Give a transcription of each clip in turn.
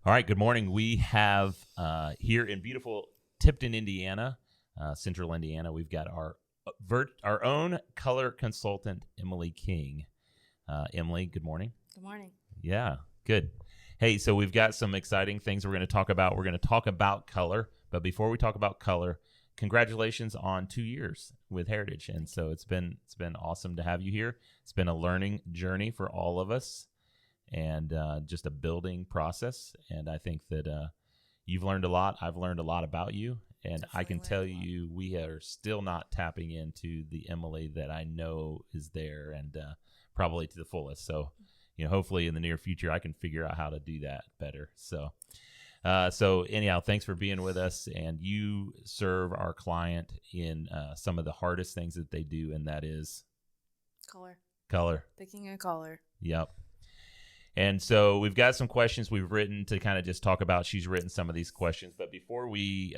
All right, good morning. We have here in beautiful Tipton, Indiana, central Indiana, we've got our own color consultant, Emily King. Emily, good morning. Good morning. Yeah, good. Hey, so we've got some exciting things we're going to talk about. We're going to talk about color, but before we talk about color, congratulations on 2 years with Heritage. And so it's been awesome to have you here. It's been a learning journey for all of us, and just a building process. And I think that you've learned a lot. I've learned a lot about you. And I can tell you we are still not tapping into the Emily that I know is there, and probably to the fullest. So, hopefully in the near future, I can figure out how to do that better. So anyhow, thanks for being with us. And you serve our client in some of the hardest things that they do, and that is color. Picking a color. Yep. And so we've got some questions we've written to kind of just talk about. She's written some of these questions. But before we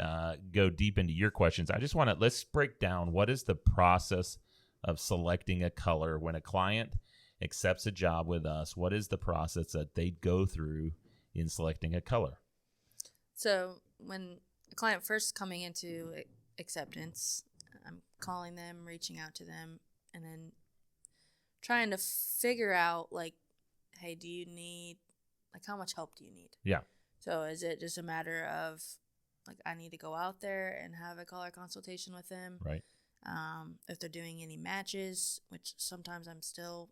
go deep into your questions, I just let's break down what is the process of selecting a color when a client accepts a job with us. What is the process that they go through in selecting a color? So when a client first coming into acceptance, I'm calling them, reaching out to them, and then trying to figure out, hey, do you need, how much help do you need? Yeah. So is it just a matter of, I need to go out there and have a color consultation with them? Right. If they're doing any matches, which sometimes I'm still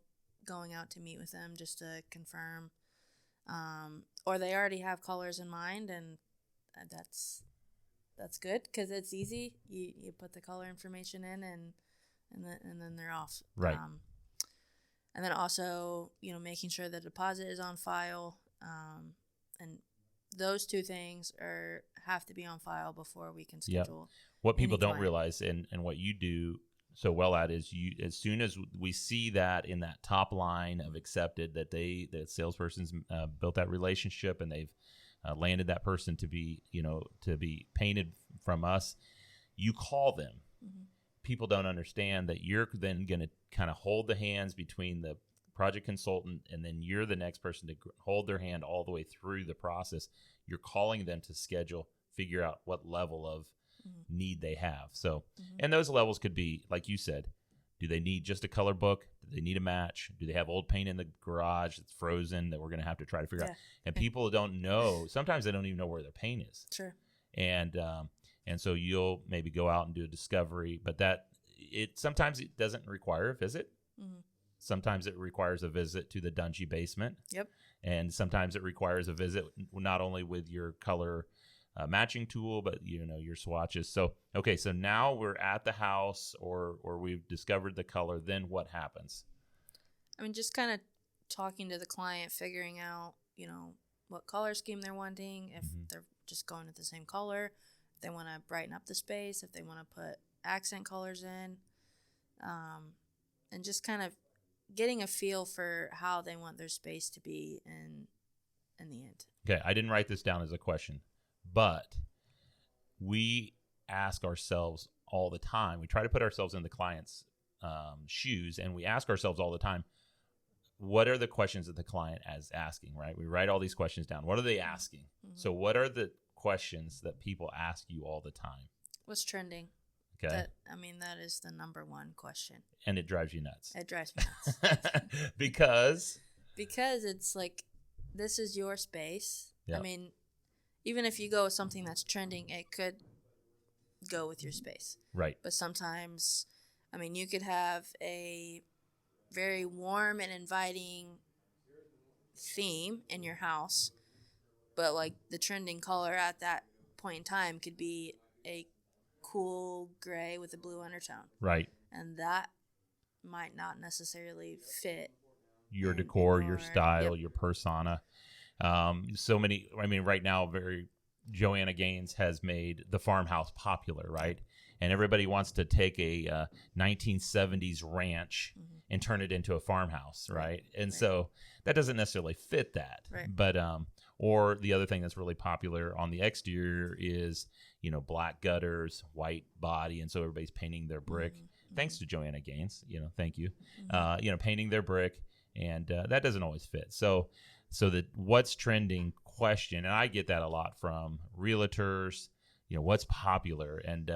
going out to meet with them just to confirm. Or they already have colors in mind, and that's good because it's easy. You put the color information in, and then they're off. Right. And then also, making sure the deposit is on file, and those two things have to be on file before we can schedule. Yep. What people don't realize, and what you do so well at, is as soon as we see that in that top line of accepted, that the salesperson's built that relationship and they've landed that person to be painted from us, you call them. Mm-hmm. People don't understand that you're then going to kind of hold the hands between the project consultant, and then you're the next person to hold their hand all the way through the process. You're calling them to schedule, figure out what level of need they have. So, and those levels could be, like you said, do they need just a color book? Do they need a match? Do they have old paint in the garage that's frozen that we're going to have to try to figure out? And people don't know. Sometimes they don't even know where their paint is. Sure. And so you'll maybe go out and do a discovery, but sometimes it doesn't require a visit. Mm-hmm. Sometimes it requires a visit to the Dungy basement. Yep. And sometimes it requires a visit not only with your color matching tool, but your swatches. So so now we're at the house, or we've discovered the color. Then what happens? I mean, just kind of talking to the client, figuring out what color scheme they're wanting. If they're just going with the same color, if they want to brighten up the space, if they want to put accent colors in, and just kind of getting a feel for how they want their space to be in the end. Okay, I didn't write this down as a question, but we ask ourselves all the time. We try to put ourselves in the client's shoes, and we ask ourselves all the time, what are the questions that the client is asking, right? We write all these questions down. What are they asking? Mm-hmm. So what are the questions that people ask you all the time? What's trending? Okay. That is the number one question. And it drives you nuts. It drives me nuts. Because it's this is your space. Yep. I mean, even if you go with something that's trending, it could go with your space. Right. But sometimes, you could have a very warm and inviting theme in your house, but the trending color at that point in time could be a cool gray with a blue undertone. Right. And that might not necessarily fit your decor, your style, your persona. So many, right now, Joanna Gaines has made the farmhouse popular, right? And everybody wants to take a 1970s ranch and turn it into a farmhouse, right? And so that doesn't necessarily fit that. Right. But or the other thing that's really popular on the exterior is, black gutters, white body, and so everybody's painting their brick. Mm-hmm. Thanks to Joanna Gaines, thank you. Mm-hmm. Painting their brick, and that doesn't always fit. So that what's trending question, and I get that a lot from realtors, what's popular, and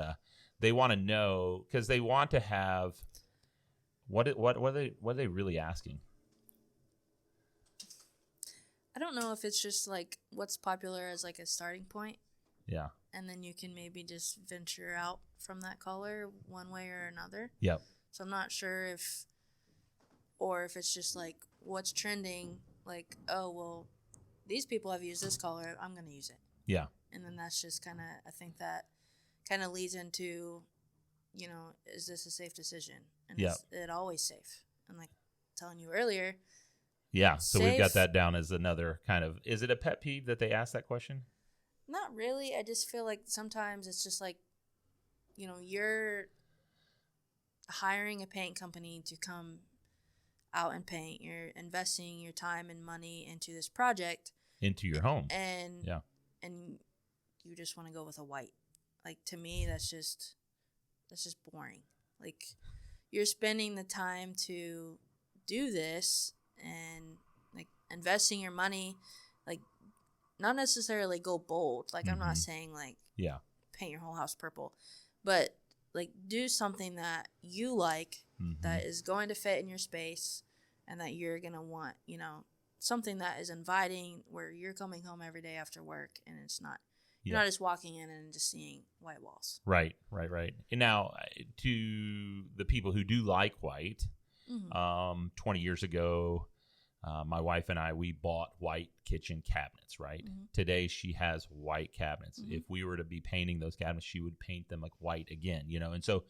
they want to know, because they want to have what are they really asking? I don't know if it's just like what's popular as like a starting point. Yeah. And then you can maybe just venture out from that color one way or another. Yep. So I'm not sure if it's just like what's trending, like, oh, well, these people have used this color, I'm going to use it. Yeah. And then that's just kind of, I think that kind of leads into, is this a safe decision? And is it always safe? And like telling you earlier. Yeah. So we've got that down as another kind of, is it a pet peeve that they ask that question? Not really. I just feel like sometimes it's just like, you're hiring a paint company to come out and paint. You're investing your time and money into this project. Into your home. And you just want to go with a white. Like, to me, that's just boring. Like, you're spending the time to do this and like investing your money, like not necessarily go bold. Like, I'm not saying like paint your whole house purple, but like do something that you like, that is going to fit in your space, and that you're gonna want, something that is inviting, where you're coming home every day after work, and it's not you're not just walking in and just seeing white walls. Right. And now, to the people who do like white, 20 years ago, my wife and I, we bought white kitchen cabinets, right? Today, she has white cabinets. If we were to be painting those cabinets, she would paint them like white again, and so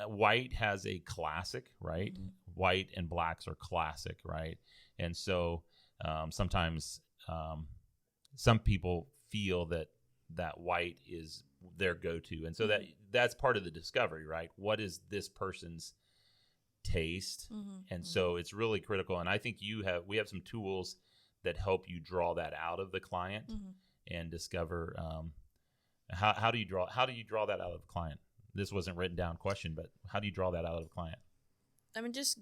white has a classic, right? White and blacks are classic, right? And so sometimes some people feel that white is their go-to, and so that's part of the discovery, right? What is this person's taste? And so it's really critical, and I think we have some tools that help you draw that out of the client and discover how do you draw that out of the client. This wasn't written down question, but how do you draw that out of the client? I mean, just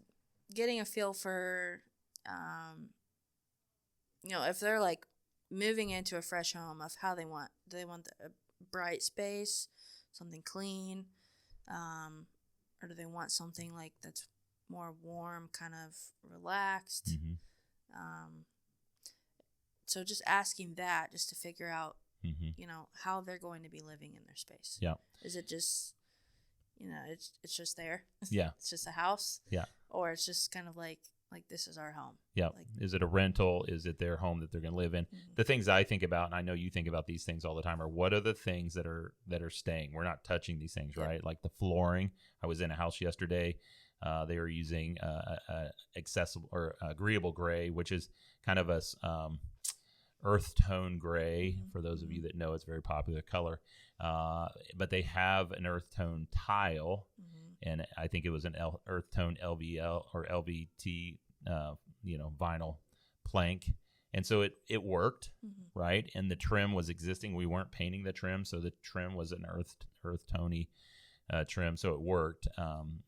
getting a feel for if they're like moving into a fresh home, of how they want a bright space, something clean, or do they want something like that's more warm, kind of relaxed? So just asking that, just to figure out, how they're going to be living in their space. Yeah. Is it just, it's just there? Yeah. It's just a house? Yeah. Or it's just kind of like this is our home. Yeah. Like, is it a rental? Is it their home that they're going to live in? The things I think about, and I know you think about these things all the time, are what are the things that are staying? We're not touching these things, right? Like the flooring. I was in a house yesterday. They were using accessible or agreeable gray, which is kind of a earth tone gray. For those of you that know, it's a very popular color. But they have an earth tone tile, and I think it was an earth tone LVL or LVT, vinyl plank. And so it worked, right? And the trim was existing. We weren't painting the trim, so the trim was an earth tony trim, so it worked.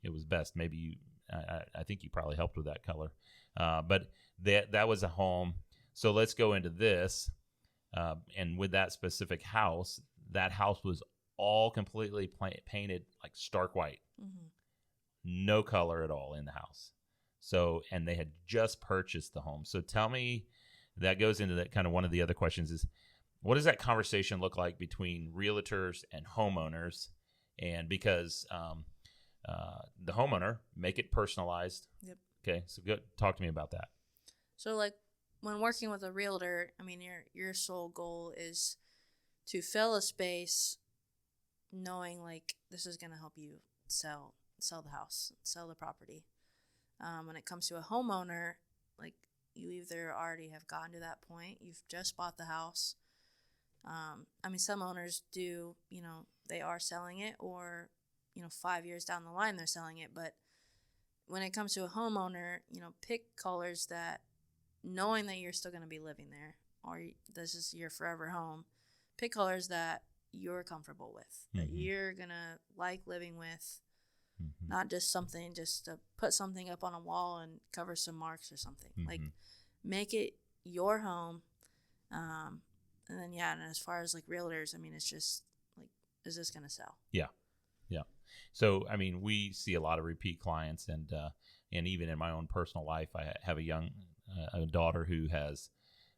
It was best. Maybe I think you probably helped with that color, but that was a home. So let's go into this, and with that specific house, that house was all completely painted like stark white, no color at all in the house. So, and they had just purchased the home. So tell me, that goes into that kind of one of the other questions is, what does that conversation look like between realtors and homeowners? And because the homeowner, make it personalized. Yep. Okay, so go talk to me about that. So like when working with a realtor, I mean, your sole goal is to fill a space knowing like this is going to help you sell the house, sell the property. When it comes to a homeowner, like you either already have gotten to that point, you've just bought the house. I mean, some owners do, they are selling it, or, 5 years down the line they're selling it. But when it comes to a homeowner, pick colors that, knowing that you're still going to be living there, or this is your forever home, pick colors that you're comfortable with, that you're going to like living with, not just something just to put something up on a wall and cover some marks or something. Like, make it your home. And then, yeah, and as far as like realtors, I mean, it's just like, is this going to sell? Yeah. Yeah. So, I mean, we see a lot of repeat clients, and even in my own personal life, I have a daughter who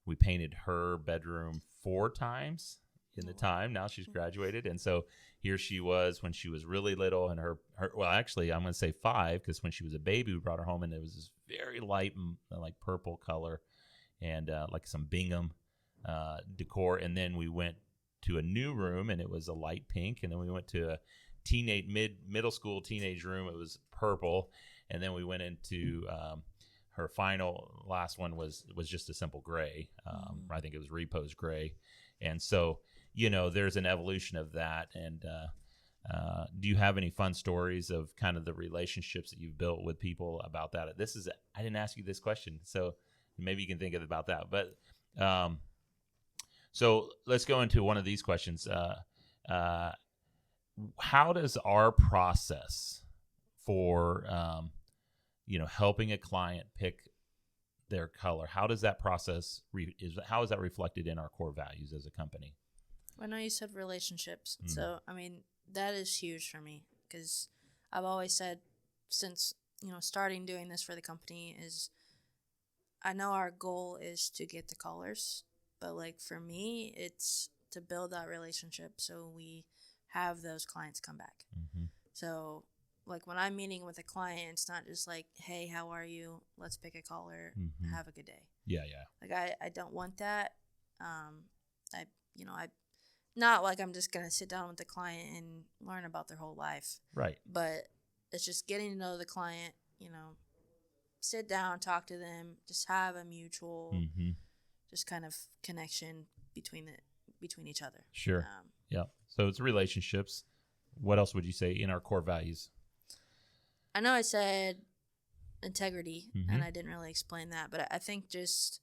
we painted her bedroom 4 times in the time. Now she's graduated. And so here she was when she was really little, and well, actually, I'm going to say 5, because when she was a baby, we brought her home, and it was this very light, like purple color, and like some Bingham decor. And then we went to a new room, and it was a light pink. And then we went to a middle school teenage room. It was purple. And then we went into her last one was just a simple gray. I think it was Repose gray. And so, there's an evolution of that. And do you have any fun stories of kind of the relationships that you've built with people about that? I didn't ask you this question, so maybe you can think about that. But so let's go into one of these questions. How does our process for helping a client pick their color, how does that process how is that reflected in our core values as a company? I know you said relationships, so I mean that is huge for me, because I've always said, since starting doing this for the company, is I know our goal is to get the colors, but like for me, it's to build that relationship so we have those clients come back. Mm-hmm. So like when I'm meeting with a client, it's not just like, hey, how are you? Let's pick a color. Mm-hmm. Have a good day. Yeah. Like I don't want that. I not like I'm just going to sit down with the client and learn about their whole life. Right. But it's just getting to know the client, sit down, talk to them, just have a mutual just kind of connection between each other. Sure. Yeah. So it's relationships. What else would you say in our core values? I know I said integrity, and I didn't really explain that, but I think just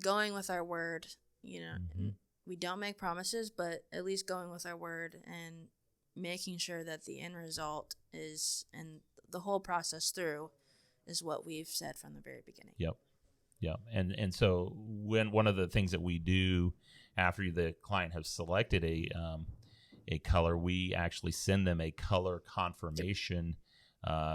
going with our word, we don't make promises, but at least going with our word and making sure that the end result is, and the whole process through, is what we've said from the very beginning. Yep. And so when one of the things that we do after the client has selected a color, we actually send them a color confirmation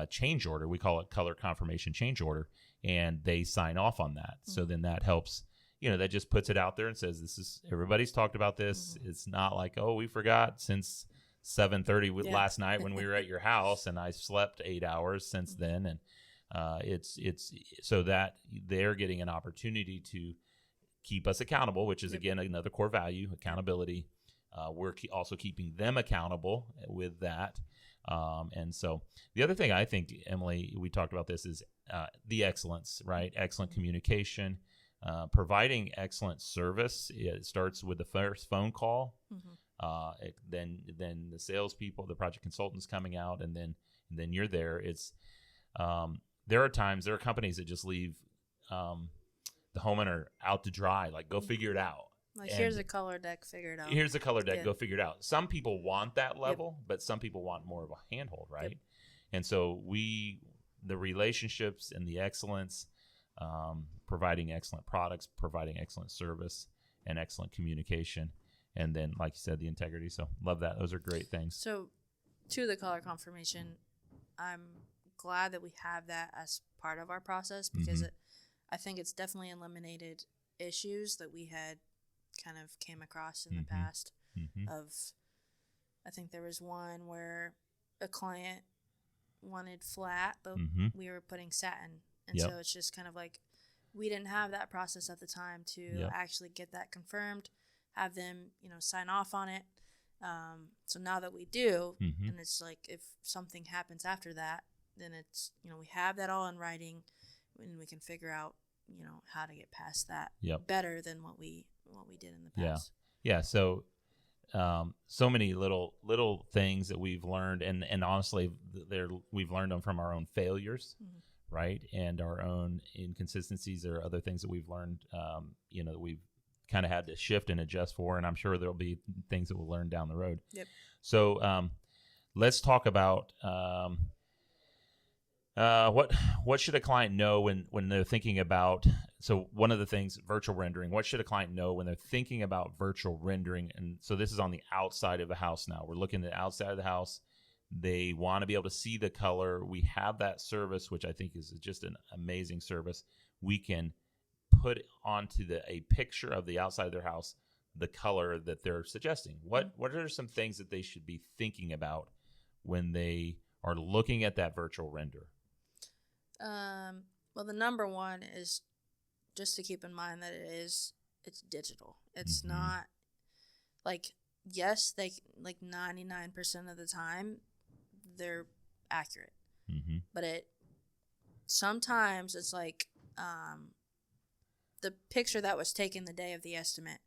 change order. We call it color confirmation change order, and they sign off on that. So then that helps, that just puts it out there and says, everybody's talked about this. It's not like, oh, we forgot since 7:30 last night when we were at your house, and I slept 8 hours since then. And it's so that they're getting an opportunity to keep us accountable, which is again another core value, accountability. We're also keeping them accountable with that. And so the other thing I think, Emily, we talked about this, is the excellence, right? Excellent communication, providing excellent service. It starts with the first phone call. Then the salespeople, the project consultants coming out, and then you're there. It's there are companies that just leave the homeowner out to dry, like go figure it out. Like, here's a color deck, figure it out. Here's a color deck, go figure it out. Some people want that level, but some people want more of a handhold, right? Yep. And so the relationships and the excellence, providing excellent products, providing excellent service, and excellent communication. And then, like you said, the integrity. So love that. Those are great things. So to the color confirmation, I'm glad that we have that as part of our process, because I think it's definitely eliminated issues that we had kind of came across in the past. I think there was one where a client wanted flat, but we were putting satin. And so it's just kind of like, we didn't have that process at the time to actually get that confirmed, have them, sign off on it. So now that we do, and it's like, if something happens after that, then it's, we have that all in writing, and we can figure out, how to get past that better than what we did in the past. Yeah. So, so many little things that we've learned, and honestly, we've learned them from our own failures, right? And our own inconsistencies. There are other things that we've learned, that we've kind of had to shift and adjust for, and I'm sure there'll be things that we'll learn down the road. Yep. So, let's talk about what should a client know when they're thinking about so one of the things, virtual rendering, what should a client know when they're thinking about virtual rendering? And so this is on the outside of the house now. We're looking at the outside of the house. They want to be able to see the color. We have that service, which I think is just an amazing service. We can put onto a picture of the outside of their house the color that they're suggesting. What are some things that they should be thinking about when they are looking at that virtual render? Well, the number one is just to keep in mind that it's digital. It's not like, yes, they like 99% of the time they're accurate, but sometimes it's like the picture that was taken the day of the estimate,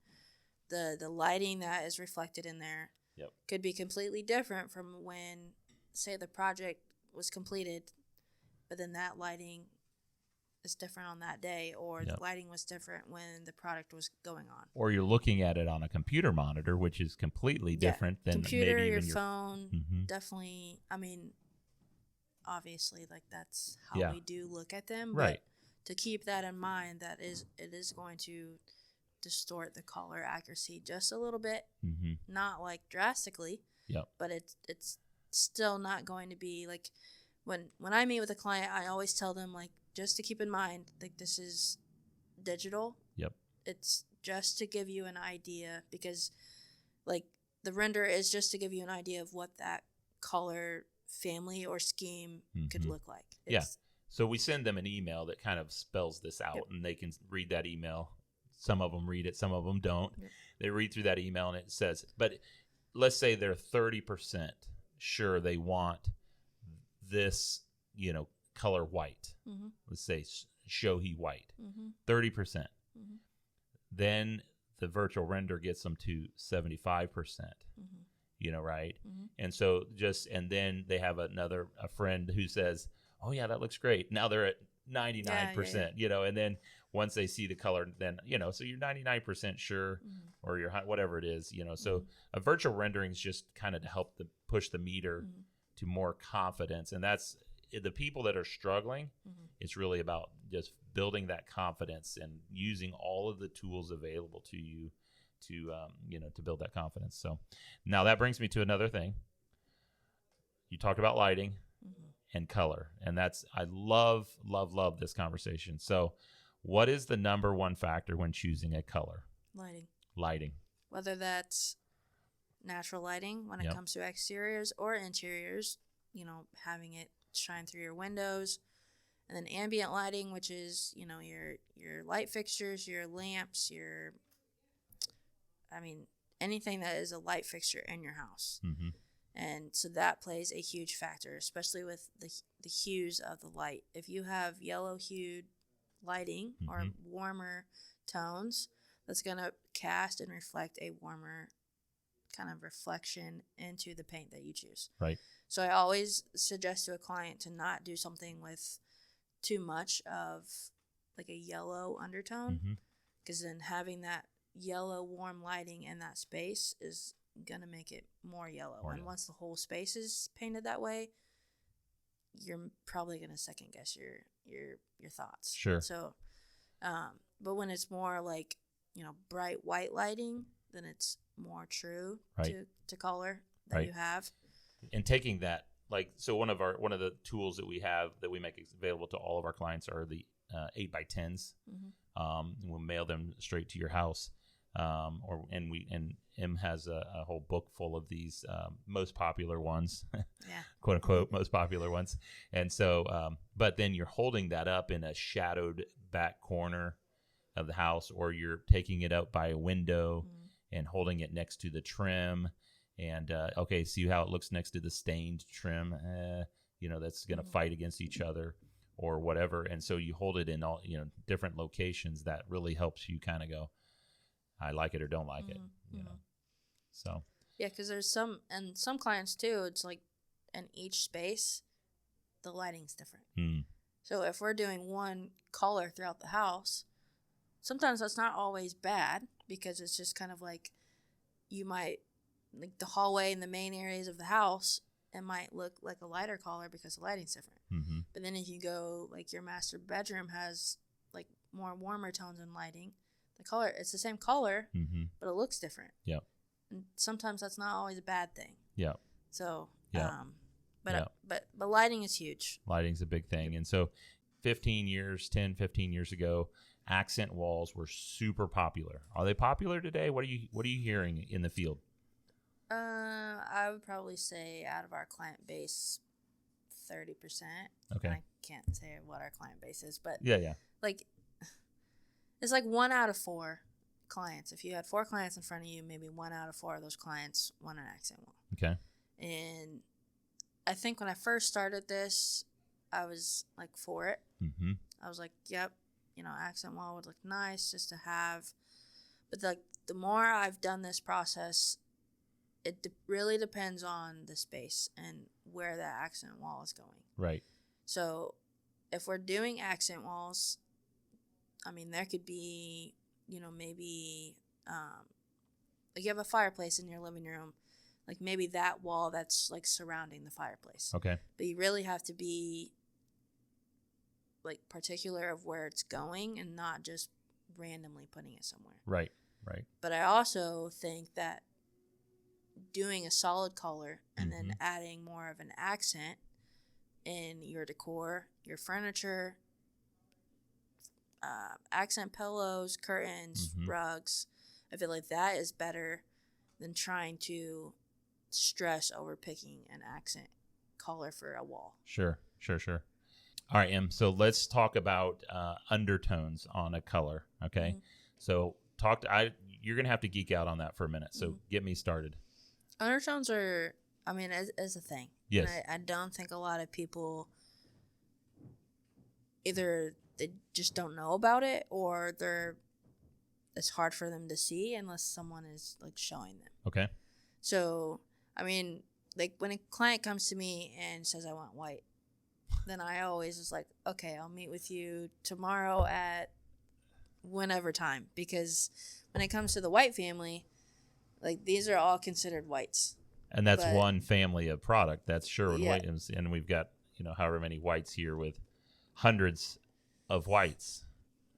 the lighting that is reflected in there could be completely different from when, say, the project was completed, but then that lighting is different on that day, or the lighting was different when the product was going on. Or you're looking at it on a computer monitor, which is completely different than computer, maybe even your phone. Definitely, I mean, obviously, like that's how we do look at them. Right. But to keep that in mind, it is going to distort the color accuracy just a little bit, not like drastically. But it's still not going to be like when I meet with a client, I always tell them like, just to keep in mind, like this is digital. It's just to give you an idea, because like the render is just to give you an idea of what that color family or scheme could look like. So we send them an email that kind of spells this out, and they can read that email. Some of them read it, some of them don't. They read through that email, and it says, but let's say they're 30% sure they want this, color white. Let's say shohi white, 30%. Then the virtual render gets them to 75%, right? And so and then they have a friend who says, oh yeah, that looks great. Now they're at 99%, and then once they see the color, then, so you're 99% sure, or you're whatever it is, so a virtual rendering is just kind of to help push the meter to more confidence. And that's the people that are struggling. It's really about just building that confidence and using all of the tools available to you to build that confidence. So now that brings me to another thing. You talked about lighting and color, and I love this conversation. So what is the number one factor when choosing a color? Lighting. Whether that's natural lighting when it comes to exteriors or interiors, having it shine through your windows, and then ambient lighting, which is, your light fixtures, your lamps, anything that is a light fixture in your house. And so that plays a huge factor, especially with the hues of the light. If you have yellow hued lighting or warmer tones, that's going to cast and reflect a warmer kind of reflection into the paint that you choose. Right. So I always suggest to a client to not do something with too much of like a yellow undertone, because then having that yellow warm lighting in that space is going to make it more yellow. Once the whole space is painted that way, you're probably going to second guess your thoughts. Sure. So, but when it's more like, bright white lighting, then it's more true to color that you have. And taking that, so one of the tools that we have that we make available to all of our clients are the 8x10s. We'll mail them straight to your house. And M has a whole book full of these most popular ones, quote unquote, most popular ones. And so, but then you're holding that up in a shadowed back corner of the house, or you're taking it out by a window and holding it next to the trim. And see how it looks next to the stained trim. That's going to fight against each other or whatever. And so you hold it in all different locations. That really helps you kind of go, I like it or don't like it. So because there's some clients too. It's like in each space, the lighting's different. So if we're doing one color throughout the house, sometimes that's not always bad, because it's just kind of like you might. Like the hallway and the main areas of the house, it might look like a lighter color because the lighting's different. But then if you go, like your master bedroom has like more warmer tones in lighting, the color, it's the same color, Mm-hmm. but it looks different. Yep. And sometimes that's not always a bad thing. Yep. So, Yeah. but lighting is huge. Lighting's a big thing. And so 15 years ago, accent walls were super popular. Are they popular today? What are you hearing in the field? I would probably say out of our client base, 30%. Okay. I can't say what our client base is, but Yeah. like it's like 1 out of 4 clients. If you had 4 clients in front of you, maybe 1 out of 4 of those clients want an accent wall. Okay. And I think when I first started this, I was like for it. Mm-hmm. I was like, yep, accent wall would look nice just to have. But the more I've done this process, it really depends on the space and where that accent wall is going. Right. So if we're doing accent walls, I mean, there could be, maybe like you have a fireplace in your living room, like maybe that wall that's like surrounding the fireplace. Okay. But you really have to be like particular of where it's going and not just randomly putting it somewhere. Right. But I also think that doing a solid color and Mm-hmm. then adding more of an accent in your decor, your furniture, accent pillows, curtains, Mm-hmm. rugs, I feel like that is better than trying to stress over picking an accent color for a wall. Sure. All right, Em. So let's talk about undertones on a color. Okay. Mhm. So you're gonna have to geek out on that for a minute. So get me started. Undertones are, I mean, is a thing. Yes. And I don't think a lot of people either they just don't know about it or it's hard for them to see unless someone is like showing them. Okay. So, I mean, like when a client comes to me and says, I want white, then I always was like, okay, I'll meet with you tomorrow at whenever time. Because when it comes to the white family, like these are all considered whites. And that's But- one family of product. That's Sherwin-Williams. Yeah. And we've got, however many whites here with hundreds of whites.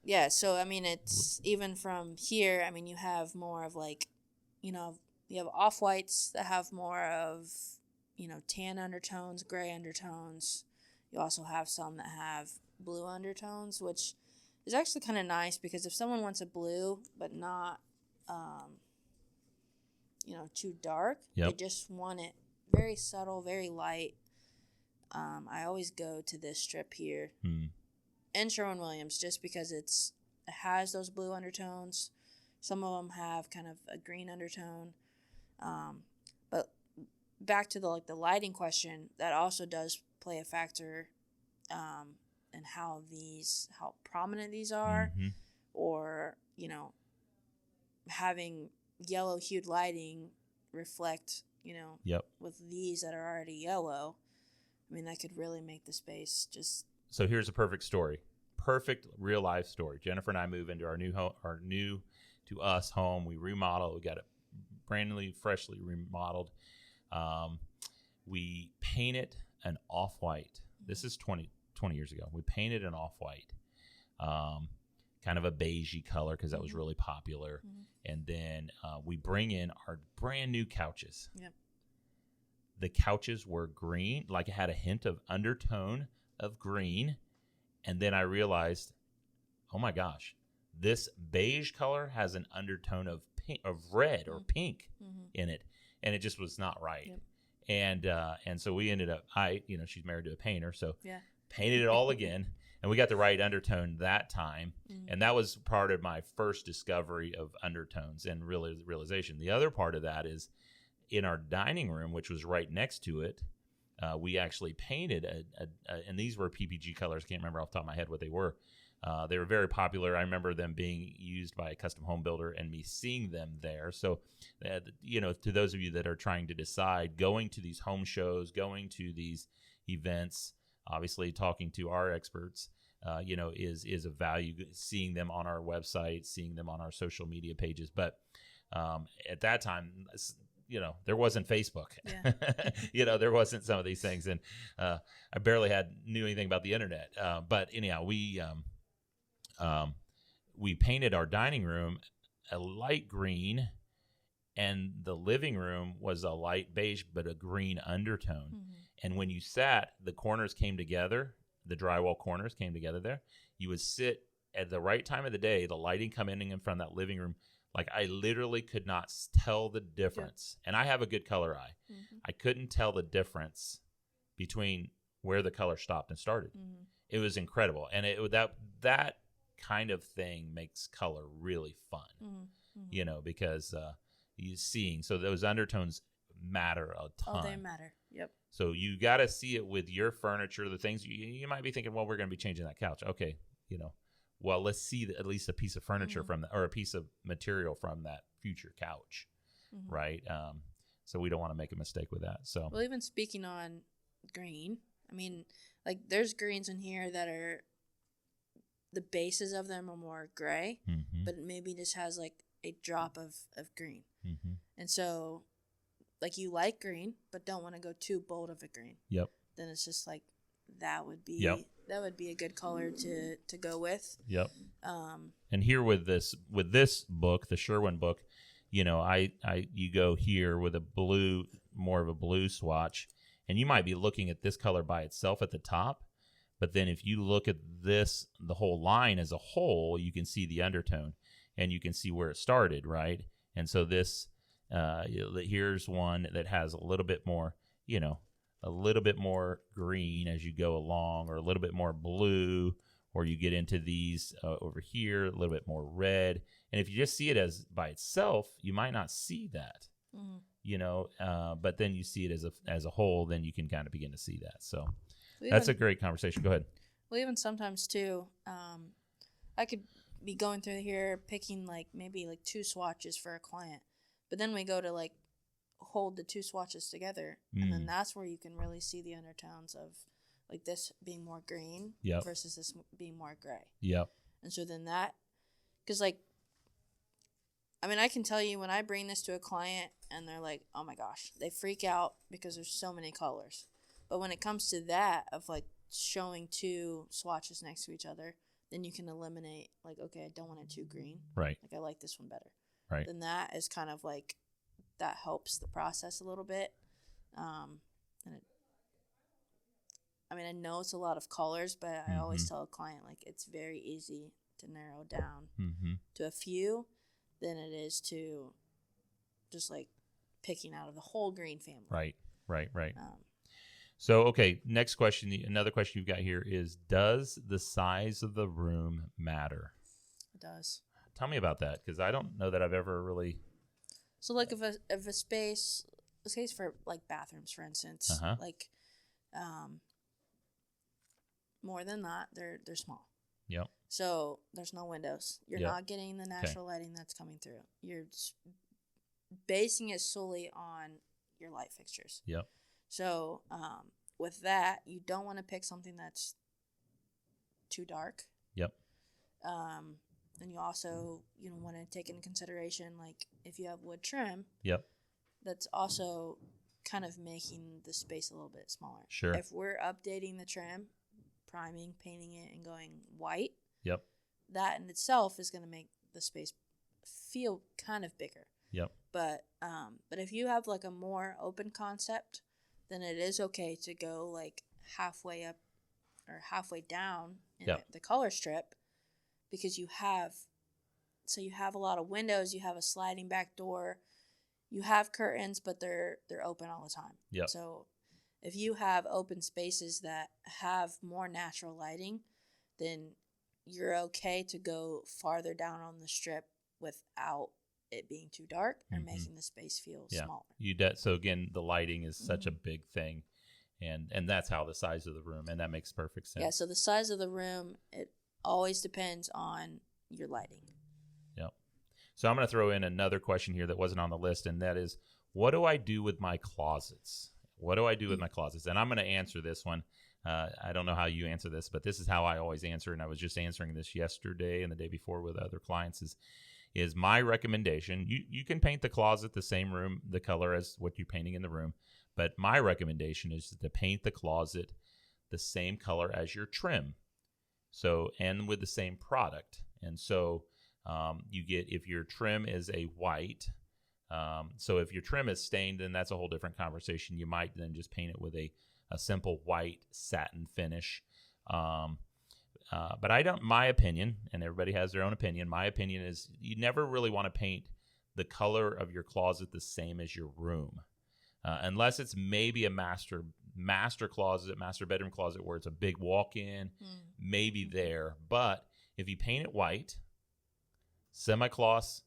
Yeah, so I mean, it's even from here, I mean, you have more of like, you have off-whites that have more of, tan undertones, gray undertones. You also have some that have blue undertones, which is actually kind of nice because if someone wants a blue but not, too dark, Yep. they just want it very subtle, very light. I always go to this strip here. And Sherwin-Williams, just because it has those blue undertones. Some of them have kind of a green undertone. But back to the lighting question, that also does play a factor in how prominent these are, Mm-hmm. or having yellow hued lighting reflect Yep. with these that are already yellow. I mean, that could really make the space just. So here's a perfect story. Perfect real life story. Jennifer and I move into our new home, our new to us home. We remodel. We got it brand new, freshly remodeled. We painted an off-white. This is 20 years ago. We painted an off-white, kind of a beigey color because that was really popular. Mhm. And then we bring in our brand new couches. Yep. The couches were green, like it had a hint of undertone of green. And then I realized, oh my gosh, this beige color has an undertone of pink, of red or pink in it, and it just was not right. Yep. And so we ended up, she's married to a painter, so Yeah. painted it all again, and we got the right undertone that time, and that was part of my first discovery of undertones and really realization. The other part of that is in our dining room, which was right next to it. We actually painted and these were PPG colors. Can't remember off the top of my head what they were. They were very popular. I remember them being used by a custom home builder and me seeing them there. So, to those of you that are trying to decide, going to these home shows, going to these events, obviously talking to our experts, is a value. Seeing them on our website, seeing them on our social media pages. But at that time, there wasn't Facebook. Yeah. There wasn't some of these things, and I barely knew anything about the internet. But anyhow, we we painted our dining room a light green, and the living room was a light beige but a green undertone. Mm-hmm. And when you sat, the corners came together, the drywall corners came together there. You would sit at the right time of the day, the lighting coming in from that living room. Like, I literally could not tell the difference. And I have a good color eye. Mm-hmm. I couldn't tell the difference between where the color stopped and started. Mm-hmm. It was incredible. And that kind of thing makes color really fun, Mm-hmm. because you seeing. So those undertones matter a ton. Oh, they matter. Yep. So you got to see it with your furniture, the things you might be thinking, well, we're going to be changing that couch. Okay. Well, let's see at least a piece of furniture from that, or a piece of material from that future couch. Mm-hmm. Right. So we don't want to make a mistake with that. So, well, even speaking on green, I mean, like, there's greens in here that are, the bases of them are more gray, but it maybe just has like a drop of green. Mm-hmm. And so, like, you like green, but don't want to go too bold of a green. Yep. Then it's just like, that would be a good color to go with. Yep. And here with this book, the Sherwin book, you go here with a blue, more of a blue swatch, and you might be looking at this color by itself at the top, but then if you look at this, the whole line as a whole, you can see the undertone, and you can see where it started, right? And so this, here's one that has a little bit more, a little bit more green as you go along, or a little bit more blue, or you get into these over here, a little bit more red. And if you just see it as by itself, you might not see that, but then you see it as a whole, then you can kind of begin to see that. So that's a great conversation. Go ahead. Well, even sometimes too, I could be going through here picking maybe 2 swatches for a client, but then we go to hold the 2 swatches together, and then that's where you can really see the undertones of this being more green versus this being more gray. Yep. And so then that, because I can tell you when I bring this to a client and they're like, oh my gosh, they freak out because there's so many colors. But when it comes to that of showing 2 swatches next to each other, then you can eliminate okay, I don't want it too green. Right. I like this one better. Right. Then that is kind of that helps the process a little bit. And I know it's a lot of colors, but I always tell a client it's very easy to narrow down to a few than it is to just picking out of the whole green family. Right. So, okay, next question. Another question you've got here is, does the size of the room matter? It does. Tell me about that, because I don't know that I've ever really... So, if a space for bathrooms, for instance, more than that, they're small. Yep. So there's no windows. You're not getting the natural lighting that's coming through. You're basing it solely on your light fixtures. Yep. So with that, you don't want to pick something that's too dark. Yep. And you also want to take into consideration if you have wood trim. Yep. That's also kind of making the space a little bit smaller. Sure. If we're updating the trim, priming, painting it, and going white, yep, that in itself is going to make the space feel kind of bigger. Yep. But if you have a more open concept, then it is okay to go halfway up or halfway down in the color strip, because you have a lot of windows, you have a sliding back door, you have curtains, but they're open all the time. Yep. So if you have open spaces that have more natural lighting, then you're okay to go farther down on the strip without it being too dark or making the space feel smaller. So again, the lighting is such a big thing, and that's how the size of the room, and that makes perfect sense. Yeah, so the size of the room, it always depends on your lighting. Yep. So I'm going to throw in another question here that wasn't on the list, and that is, what do I do with my closets? What do I do with my closets? And I'm going to answer this one. I don't know how you answer this, but this is how I always answer, and I was just answering this yesterday and the day before with other clients, is my recommendation. You can paint the closet the color as what you're painting in the room, but my recommendation is to paint the closet the same color as your trim. So, and with the same product. And so you get, if your trim is a white, so if your trim is stained, then that's a whole different conversation. You might then just paint it with a simple white satin finish. But I don't, my opinion, and everybody has their own opinion, my opinion is you never really want to paint the color of your closet the same as your room. Unless it's maybe a master closet, master bedroom closet where it's a big walk-in, maybe there. But if you paint it white, semi-gloss,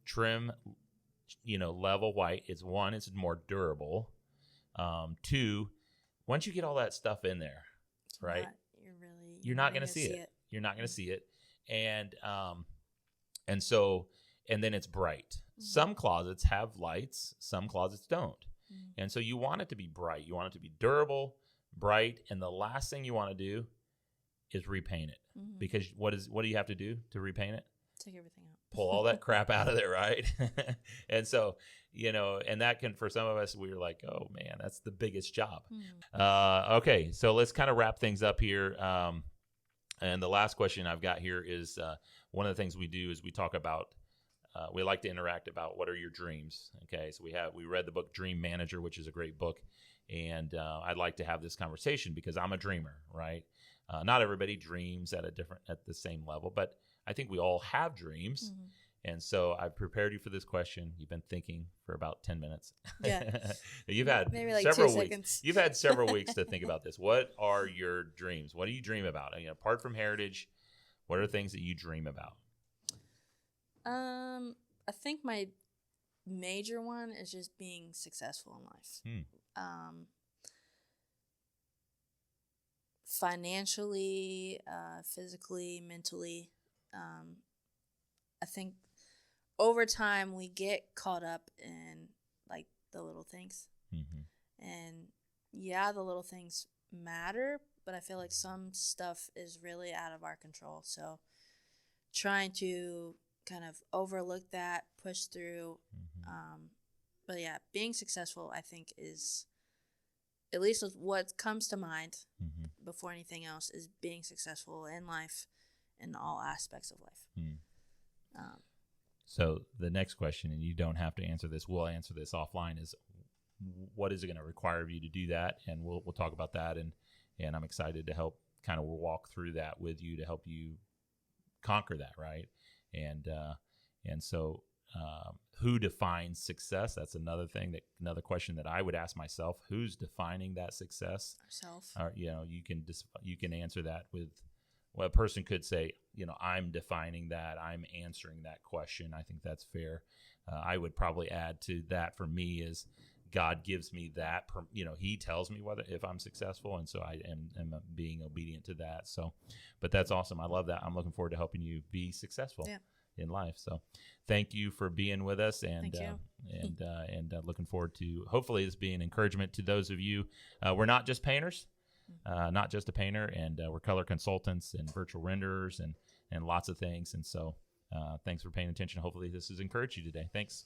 trim, level white, it's more durable. Two, once you get all that stuff in there, right? You're not going to see it. You're not going to see it. And then it's bright. Some closets have lights, some closets don't. And so you want it to be bright. You want it to be durable, bright, and the last thing you want to do is repaint it. Because what do you have to do to repaint it? Take everything out. Pull all that crap out of there, right? And so, and that can, for some of us, we're like, oh man, that's the biggest job. Okay, so let's kind of wrap things up here. And the last question I've got here is one of the things we do is we talk about, we like to interact about what are your dreams. Okay, so we read the book Dream Manager, which is a great book, and I'd like to have this conversation because I'm a dreamer, right? Not everybody dreams at the same level, but I think we all have dreams. And so I've prepared you for this question. You've been thinking for about 10 minutes. Yeah. You've had maybe like several 2 weeks. seconds. You've had several weeks to think about this. What are your dreams? What do you dream about? Apart from Heritage, what are things that you dream about? I think my major one is just being successful in life. Financially, physically, mentally. I think over time we get caught up in like the little things. And yeah, the little things matter, but I feel like some stuff is really out of our control. So trying to kind of overlook that, push through. But yeah, being successful, I think, is at least what comes to mind before anything else is being successful in life, in all aspects of life. So the next question, and you don't have to answer this, we'll answer this offline, is what is it going to require of you to do that? And we'll talk about that. And I'm excited to help kind of walk through that with you to help you conquer that, right? And so who defines success? That's another question that I would ask myself. Who's defining that success? Ourselves. You can answer that with, well, a person could say, I'm defining that. I'm answering that question. I think that's fair. I would probably add to that for me is God gives me that, he tells me if I'm successful. And so I am being obedient to that. So, but that's awesome. I love that. I'm looking forward to helping you be successful in life. So thank you for being with us and looking forward to hopefully this being encouragement to those of you. We're not just painters. Not just a painter, and we're color consultants and virtual renderers and lots of things. And so thanks for paying attention. Hopefully this has encouraged you today. Thanks.